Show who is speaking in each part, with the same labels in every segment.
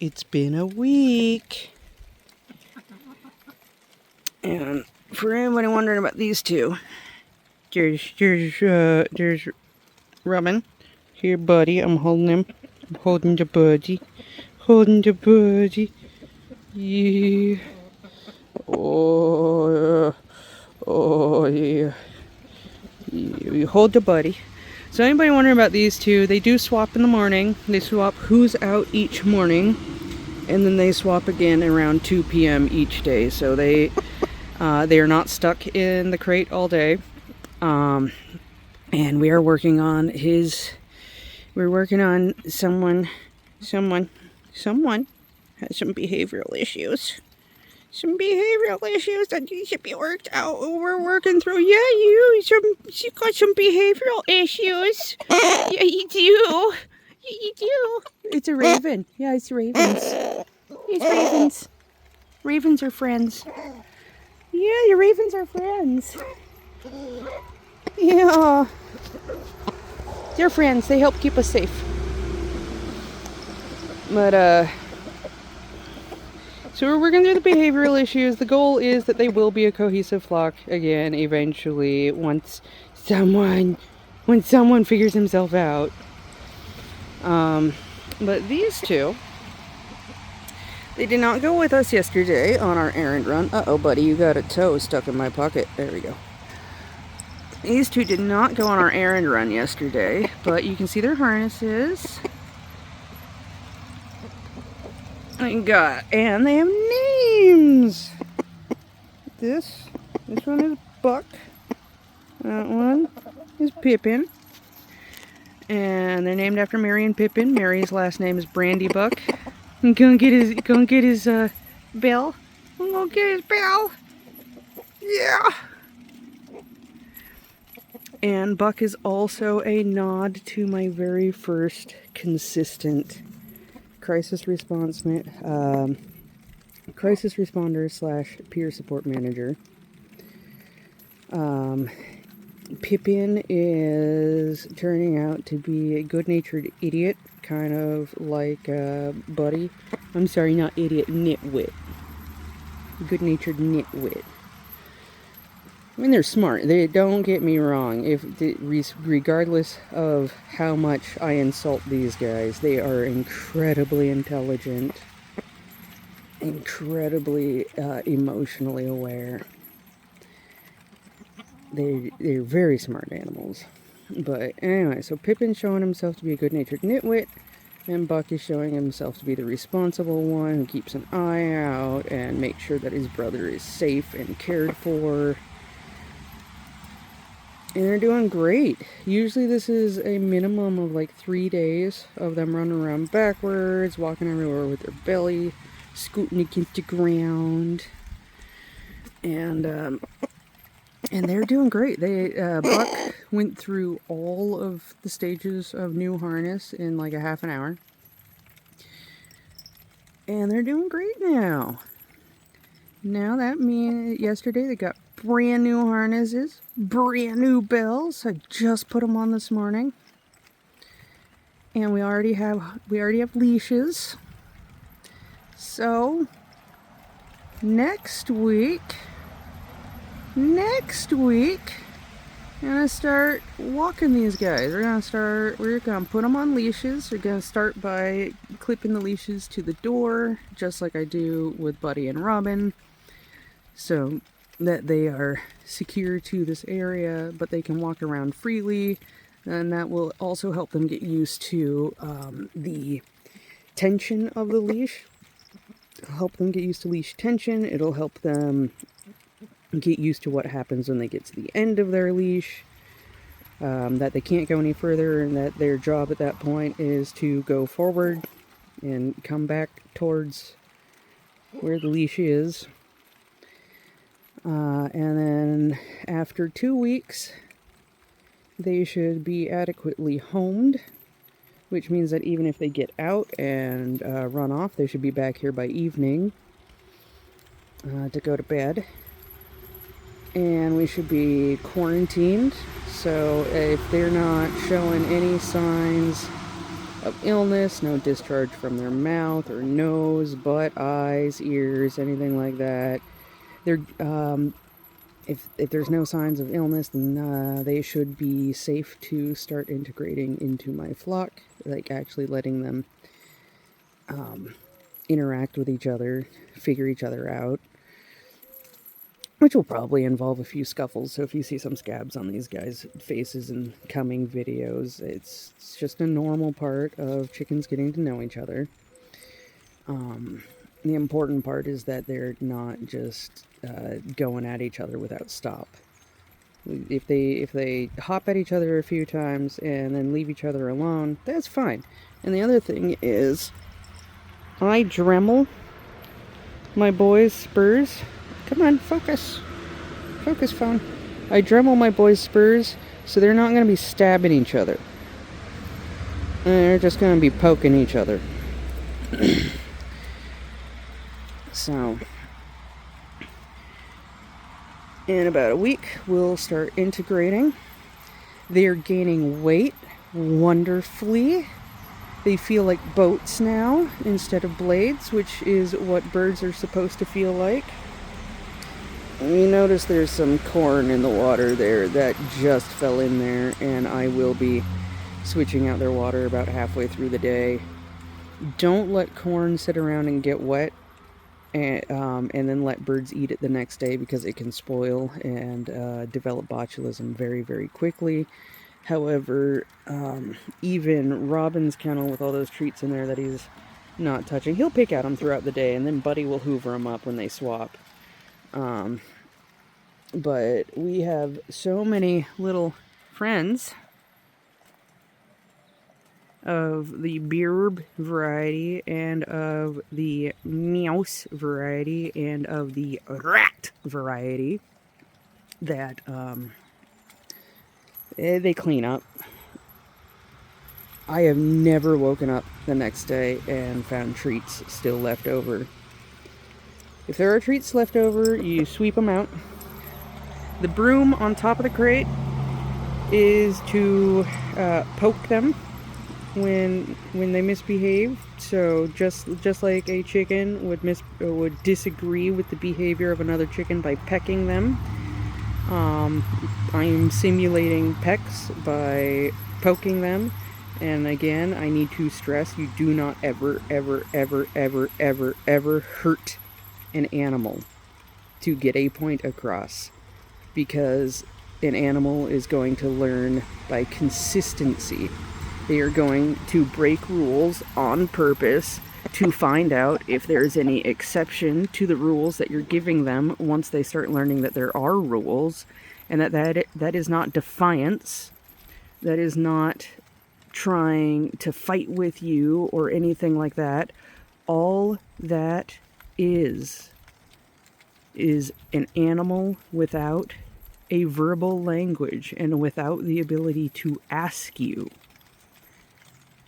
Speaker 1: It's been a week. And for anybody wondering about these two, there's Robin. Here, buddy. I'm holding him. I'm holding the buddy. Holding the buddy. Yeah. Oh, yeah. You hold the buddy. So anybody wondering about these two, they do swap in the morning. They swap who's out each morning. And then they swap again around 2 p.m. each day. So they are not stuck in the crate all day. And we are working on someone has some behavioral issues. Some behavioral issues that need to be worked out. We're working through. Yeah, you got some behavioral issues. Yeah, you do. You do. It's a raven. Yeah, it's ravens. It's ravens. Ravens are friends. Yeah, your ravens are friends. Yeah. They're friends. They help keep us safe. But, so we're working through the behavioral issues. The goal is that they will be a cohesive flock again eventually once someone figures himself out. But these two, they did not go with us yesterday on our errand run. Uh-oh, buddy, you got a toe stuck in my pocket. There we go. These two did not go on our errand run yesterday, but you can see their harnesses. And they have names. This one is Buck. That one is Pippin. And they're named after Mary and Pippin. Mary's last name is Brandy Buck. And go and get his bell. I'm gonna get his bell. Yeah. And Buck is also a nod to my very first consistent crisis responder / peer support manager. Pippin is turning out to be a good-natured idiot, kind of like Buddy. I'm sorry, not idiot, nitwit. Good-natured nitwit. I mean, they're smart. They don't get me wrong. Regardless of how much I insult these guys, they are incredibly intelligent, incredibly emotionally aware. They're very smart animals. But anyway, so Pippin's showing himself to be a good-natured nitwit, and Buck is showing himself to be the responsible one who keeps an eye out and makes sure that his brother is safe and cared for. And they're doing great. Usually this is a minimum of like 3 days of them running around backwards, walking everywhere with their belly scooting against the ground. And they're doing great. Buck went through all of the stages of new harness in like a half an hour. And they're doing great now. Now that means yesterday they got brand new harnesses, brand new bells. I just put them on this morning. And we already have leashes. So next week I'm gonna start walking these guys. We're gonna put them on leashes. We're gonna start by clipping the leashes to the door, just like I do with Buddy and Robin, so that they are secure to this area, but they can walk around freely. And that will also help them get used to the tension of the leash. It'll help them get used to leash tension. It'll help them get used to what happens when they get to the end of their leash, that they can't go any further, and that their job at that point is to go forward and come back towards where the leash is. And then after 2 weeks, they should be adequately homed, which means that even if they get out and run off, they should be back here by evening to go to bed. And we should be quarantined, so if they're not showing any signs of illness, no discharge from their mouth or nose, butt, eyes, ears, anything like that. They're if there's no signs of illness, then they should be safe to start integrating into my flock, like actually letting them interact with each other, figure each other out, which will probably involve a few scuffles. So if you see some scabs on these guys' faces in coming videos, it's just a normal part of chickens getting to know each other. The important part is that they're not just going at each other without stop. If they hop at each other a few times and then leave each other alone, that's fine. And the other thing is, I Dremel my boys' spurs. Come on, focus. Focus, phone. I Dremel my boys' spurs so they're not going to be stabbing each other. They're just going to be poking each other. So, in about a week, we'll start integrating. They're gaining weight wonderfully. They feel like boats now instead of blades, which is what birds are supposed to feel like. You notice there's some corn in the water there that just fell in there, and I will be switching out their water about halfway through the day. Don't let corn sit around and get wet and then let birds eat it the next day, because it can spoil and develop botulism very, very quickly. However, even Robin's kennel, with all those treats in there that he's not touching, he'll pick at them throughout the day, and then Buddy will hoover them up when they swap. But we have so many little friends of the Birb variety, and of the Mouse variety, and of the Rat variety, that they clean up. I have never woken up the next day and found treats still left over. If there are treats left over, you sweep them out. The broom on top of the crate is to poke them when they misbehave. So just like a chicken would disagree with the behavior of another chicken by pecking them, I'm simulating pecks by poking them. And again, I need to stress, you do not ever hurt an animal to get a point across, because an animal is going to learn by consistency. They are going to break rules on purpose to find out if there's any exception to the rules that you're giving them once they start learning that there are rules, and that is not defiance. That is not trying to fight with you or anything like that. All that is an animal without a verbal language and without the ability to ask you,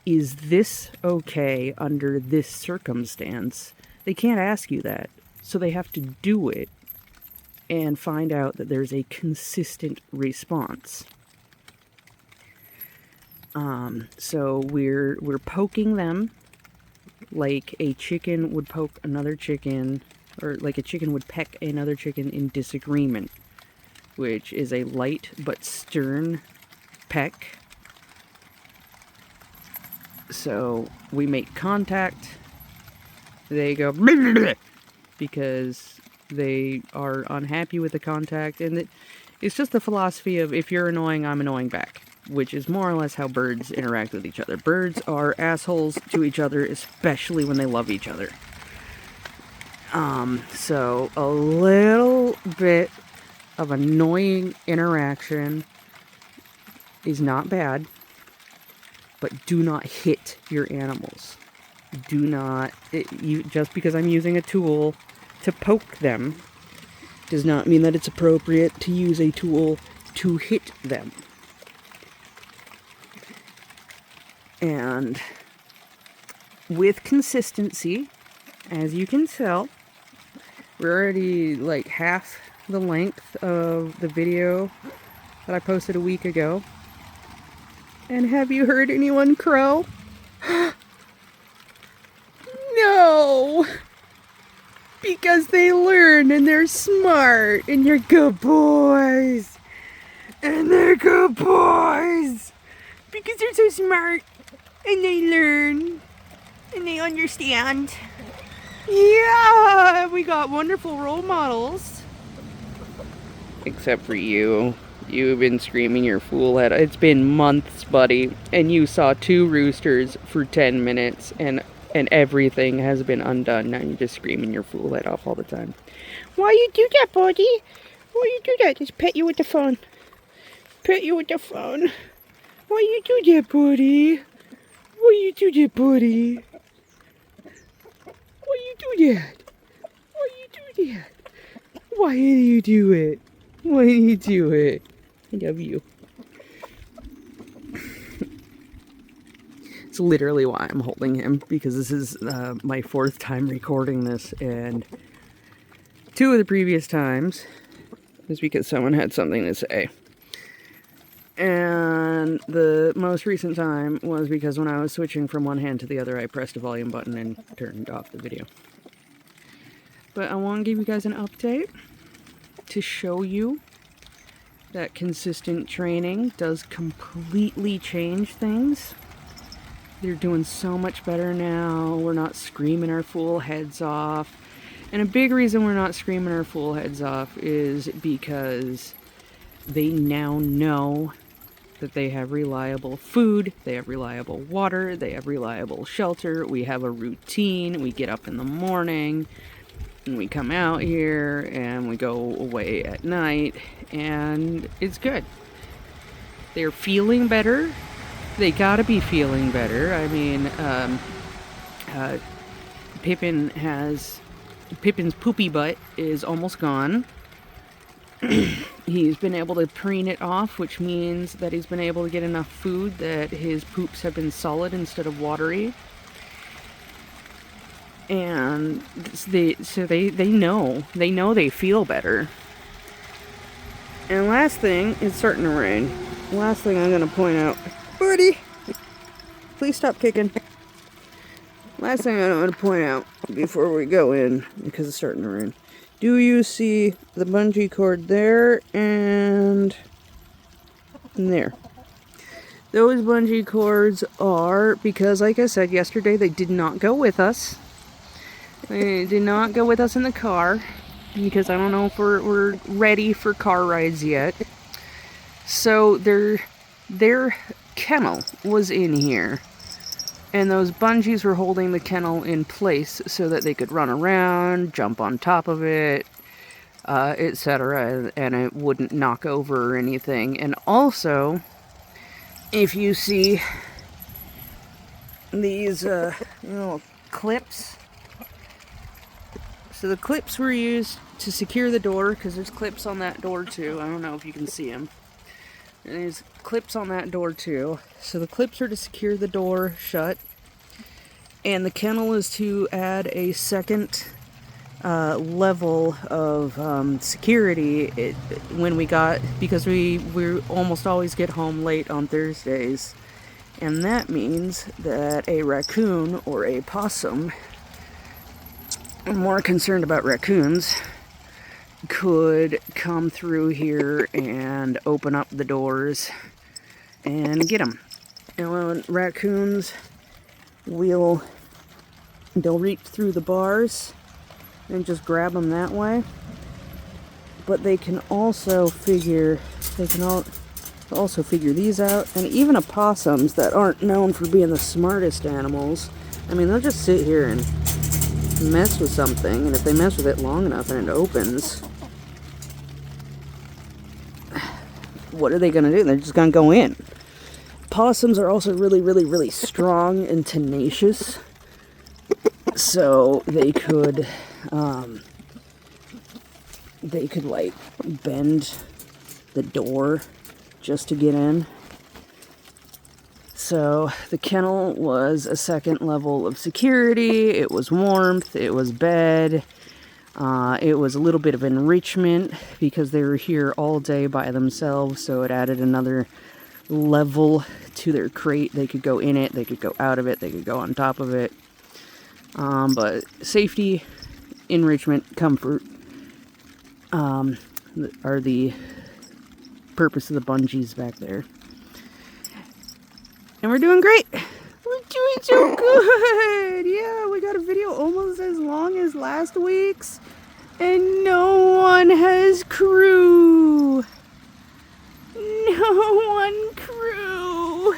Speaker 1: is this okay under this circumstance? They can't ask you that, so they have to do it and find out that there's a consistent response. So we're poking them like a chicken would poke another chicken, or like a chicken would peck another chicken in disagreement, which is a light but stern peck. So we make contact, they go because they are unhappy with the contact, and it's just the philosophy of, if you're annoying, I'm annoying back, which is more or less how birds interact with each other. Birds are assholes to each other, especially when they love each other. So a little bit of annoying interaction is not bad, but do not hit your animals. Do not, just because I'm using a tool to poke them does not mean that it's appropriate to use a tool to hit them. And with consistency, as you can tell, we're already like half the length of the video that I posted a week ago. And have you heard anyone crow? Because they learn and they're smart and you're good boys. And they're good boys. Because they're so smart and they learn and they understand. Yeah, we got wonderful role models. Except for you. You've been screaming your fool head. It's been months, buddy. And you saw 2 roosters for 10 minutes and everything has been undone. Now you're just screaming your fool head off all the time. Why you do that, buddy? Why you do that? Just pet you with the phone. Pet you with the phone. Why you do that, buddy? Why you do that, buddy? Why you do that? Why you do that? Why do you do it? Why do you do it? I love you. It's literally why I'm holding him, because this is my 4th time recording this, and 2 of the previous times was because someone had something to say. And the most recent time was because when I was switching from one hand to the other, I pressed a volume button and turned off the video. But I want to give you guys an update to show you that consistent training does completely change things. They're doing so much better now. We're not screaming our fool heads off. And a big reason we're not screaming our fool heads off is because they now know that they have reliable food, they have reliable water, they have reliable shelter, we have a routine, we get up in the morning, and we come out here, and we go away at night, and it's good. They're feeling better. They gotta be feeling better. I mean, Pippin's poopy butt is almost gone. He's been able to preen it off, which means that he's been able to get enough food that his poops have been solid instead of watery. And they know they feel better. And last thing, it's starting to rain. Last thing I'm gonna point out, buddy, please stop kicking. Last thing I'm gonna point out before we go in, because it's starting to rain. Do you see the bungee cord there and there? Those bungee cords are, because like I said yesterday, they did not go with us. They did not go with us in the car, because I don't know if we're ready for car rides yet. So their kennel was in here. And those bungees were holding the kennel in place so that they could run around, jump on top of it, etc. And it wouldn't knock over or anything. And also, if you see these clips, so the clips were used to secure the door, because there's clips on that door too. I don't know if you can see them. And there's clips on that door too. So the clips are to secure the door shut. And the kennel is to add a second level of security because we almost always get home late on Thursdays. And that means that a raccoon or a possum, I'm more concerned about raccoons, could come through here and open up the doors and get them. And when raccoons they'll reach through the bars and just grab them that way. But they can also figure these out. And even opossums that aren't known for being the smartest animals, I mean, they'll just sit here and mess with something, and if they mess with it long enough and it opens, what are they going to do? They're just going to go in. Possums are also really, really, really strong and tenacious, so they could like bend the door just to get in. So the kennel was a second level of security. It was warmth, it was bed, it was a little bit of enrichment because they were here all day by themselves, so it added another level to their crate. They could go in it, they could go out of it, they could go on top of it. But safety enrichment, comfort, are the purpose of the bungees back there. And we're doing great. We're doing so good. Yeah, we got a video almost as long as last week's. And no one has crew. No one crew.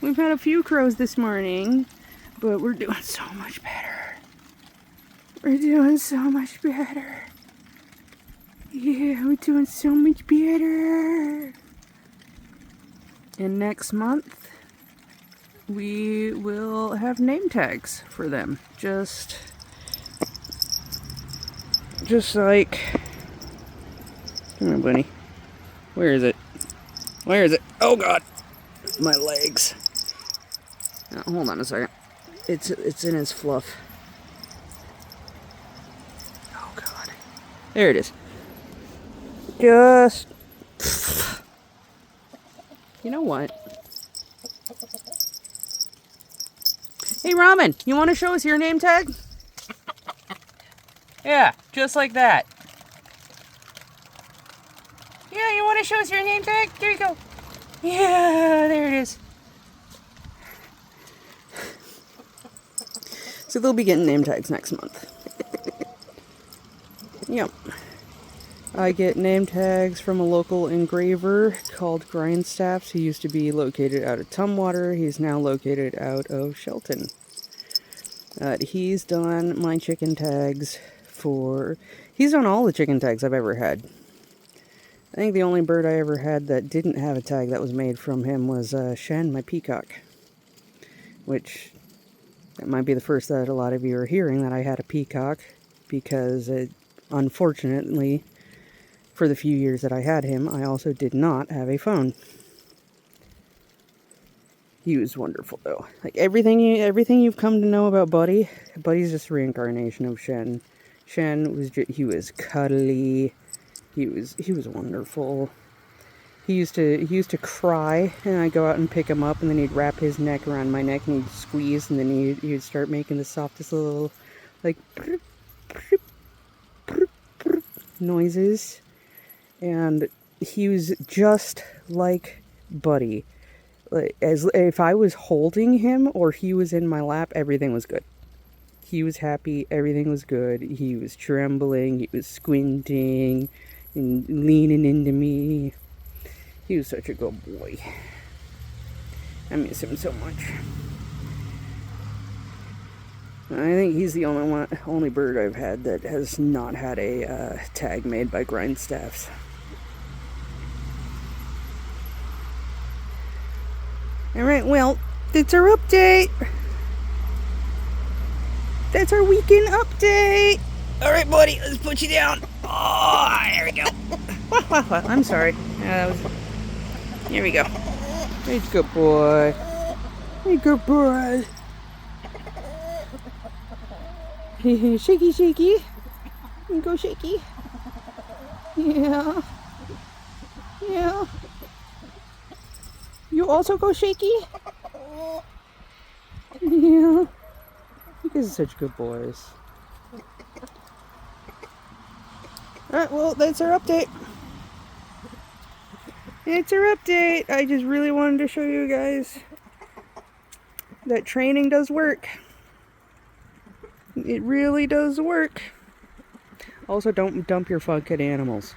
Speaker 1: We've had a few crows this morning, but we're doing so much better. We're doing so much better. Yeah, we're doing so much better. And next month, we will have name tags for them. Just like, come on, bunny. Where is it? Where is it? Oh God, my legs. Hold on a second. It's in his fluff. Oh God, there it is. Just, you know what? Hey, Ramen, you want to show us your name tag? Yeah, just like that. Yeah, you want to show us your name tag? There you go. Yeah, there it is. So they'll be getting name tags next month. Yep. I get name tags from a local engraver called Grindstaffs. He used to be located out of Tumwater. He's now located out of Shelton. He's done my chicken tags he's done all the chicken tags I've ever had. I think the only bird I ever had that didn't have a tag that was made from him was Shen, my peacock. Which, that might be the first that a lot of you are hearing that I had a peacock, because unfortunately, for the few years that I had him, I also did not have a phone. He was wonderful, though. Like, everything you've come to know about Buddy's just a reincarnation of Shen. Shen he was cuddly. He was wonderful. He used to cry, and I'd go out and pick him up, and then he'd wrap his neck around my neck, and he'd squeeze, and then he'd start making the softest little, like, noises. And he was just like Buddy. Like, as if I was holding him or he was in my lap, everything was good. He was happy, everything was good. He was trembling, he was squinting and leaning into me. He was such a good boy. I miss him so much. I think he's the only bird I've had that has not had a tag made by Grindstaffs. Alright, well, that's our update. That's our weekend update. Alright, buddy, let's put you down. Oh, there we go. I'm sorry. Here we go. Hey, good boy. Hey, good boy. Shaky, shaky. You go shaky. Yeah. Yeah. You also go shaky? Yeah. You guys are such good boys. Alright, well, that's our update. It's our update. I just really wanted to show you guys that training does work. It really does work. Also, don't dump your fucking animals.